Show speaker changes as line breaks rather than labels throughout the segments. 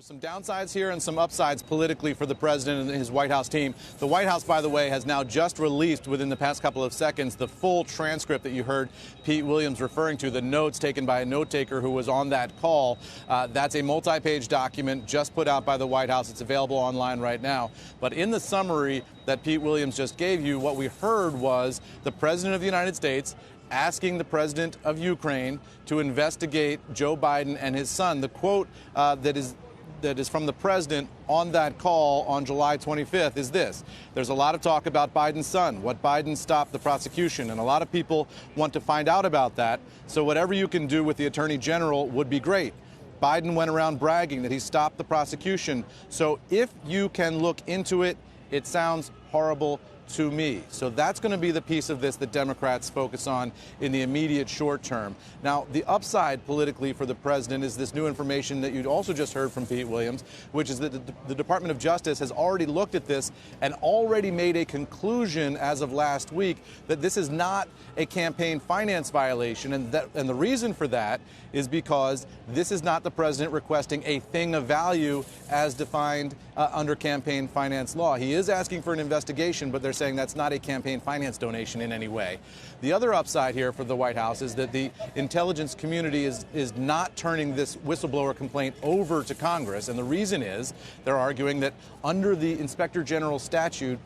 There's some downsides here and some upsides politically for the president and his White House team. The White House, by the way, has now just released within the past couple of seconds the full transcript that you heard Pete Williams referring to, the notes taken by a note taker who was on that call. That's a multi-page document just put out by the White House. It's available online right now. But in the summary that Pete Williams just gave you, what we heard was the president of the United States asking the president of Ukraine to investigate Joe Biden and his son. The quote that is from the president on that call on July 25th is this: there's a lot of talk about Biden's son, what Biden stopped the prosecution, and a lot of people want to find out about that. So whatever you can do with the attorney general would be great. Biden went around bragging that he stopped the prosecution. So if you can look into it, it sounds horrible to me. So that's going to be the piece of this that Democrats focus on in the immediate short term. Now, the upside politically for the president is this new information that you'd also just heard from Pete Williams, which is that the Department of Justice has already looked at this and already made a conclusion as of last week that this is not a campaign finance violation. And the reason for that is because this is not the president requesting a thing of value as defined under campaign finance law. He is asking for an investigation, but they're saying that's not a campaign finance donation in any way. The other upside here for the White House is that the intelligence community is not turning this whistleblower complaint over to Congress. And the reason is they're arguing that under the Inspector General statute,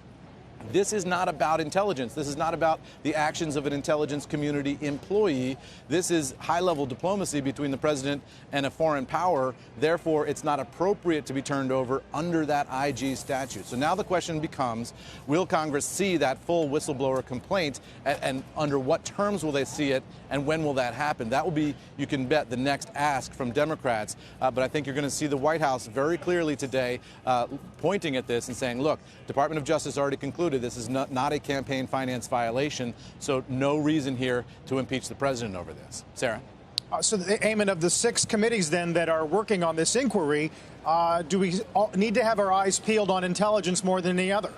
this is not about intelligence. This is not about the actions of an intelligence community employee. This is high-level diplomacy between the president and a foreign power. Therefore, it's not appropriate to be turned over under that IG statute. So now the question becomes, will Congress see that full whistleblower complaint, and under what terms will they see it, and when will that happen? That will be, you can bet, the next ask from Democrats. But I think you're going to see the White House very clearly today pointing at this and saying, look, Department of Justice already concluded this is not a campaign finance violation, so no reason here to impeach the president over this. Sarah?
So, Eamon, of the 6 committees, then, that are working on this inquiry, do we need to have our eyes peeled on intelligence more than any other?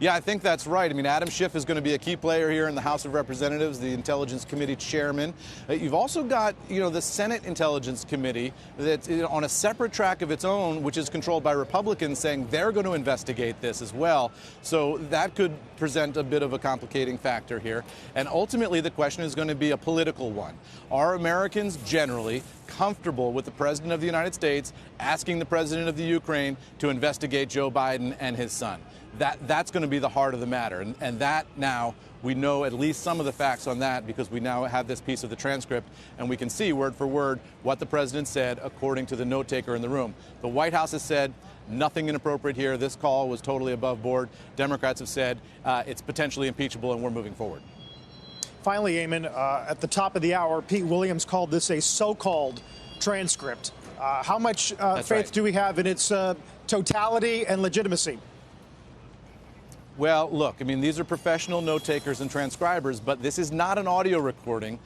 Yeah, I think that's right. I mean, Adam Schiff is going to be a key player here in the House of Representatives, the Intelligence Committee chairman. You've also got, the Senate Intelligence Committee that's on a separate track of its own, which is controlled by Republicans, saying they're going to investigate this as well. So that could present a bit of a complicating factor here. And ultimately, the question is going to be a political one. Are Americans generally comfortable with the president of the United States asking the president of the Ukraine to investigate Joe Biden and his son? That's going to be the heart of the matter. And that now, we know at least some of the facts on that because we now have this piece of the transcript and we can see word for word what the president said according to the note taker in the room. The White House has said nothing inappropriate here. This call was totally above board. Democrats have said it's potentially impeachable and we're moving forward.
Finally, Eamon, at the top of the hour, Pete Williams called this a so-called transcript. How much faith do we have in its totality and legitimacy?
Well, look, I mean, these are professional note takers and transcribers, but this is not an audio recording.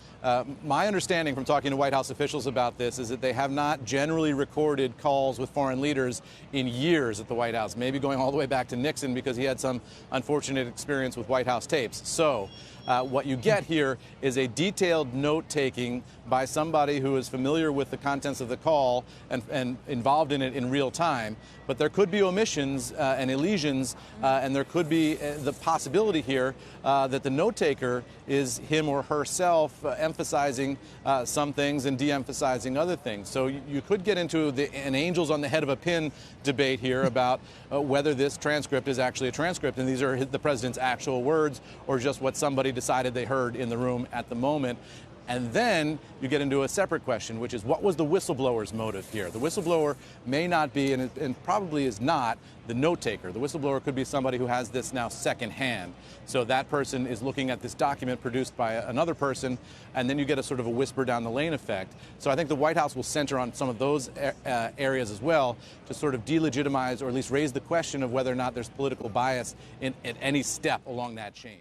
My understanding from talking to White House officials about this is that they have not generally recorded calls with foreign leaders in years at the White House, maybe going all the way back to Nixon because he had some unfortunate experience with White House tapes. So what you get here is a detailed note-taking by somebody who is familiar with the contents of the call and involved in it in real time. But there could be omissions and elisions, and there could be the possibility here that the note-taker is him or herself emphasizing some things and de-emphasizing other things. So you could get into an angels on the head of a pin debate here about whether this transcript is actually a transcript, and these are the president's actual words or just what somebody decided they heard in the room at the moment. And then you get into a separate question, which is what was the whistleblower's motive here? The whistleblower may not be, and probably is not, the note taker. The whistleblower could be somebody who has this now secondhand. So that person is looking at this document produced by another person, and then you get a sort of a whisper down the lane effect. So I think the White House will center on some of those areas as well to sort of delegitimize or at least raise the question of whether or not there's political bias at any step along that chain.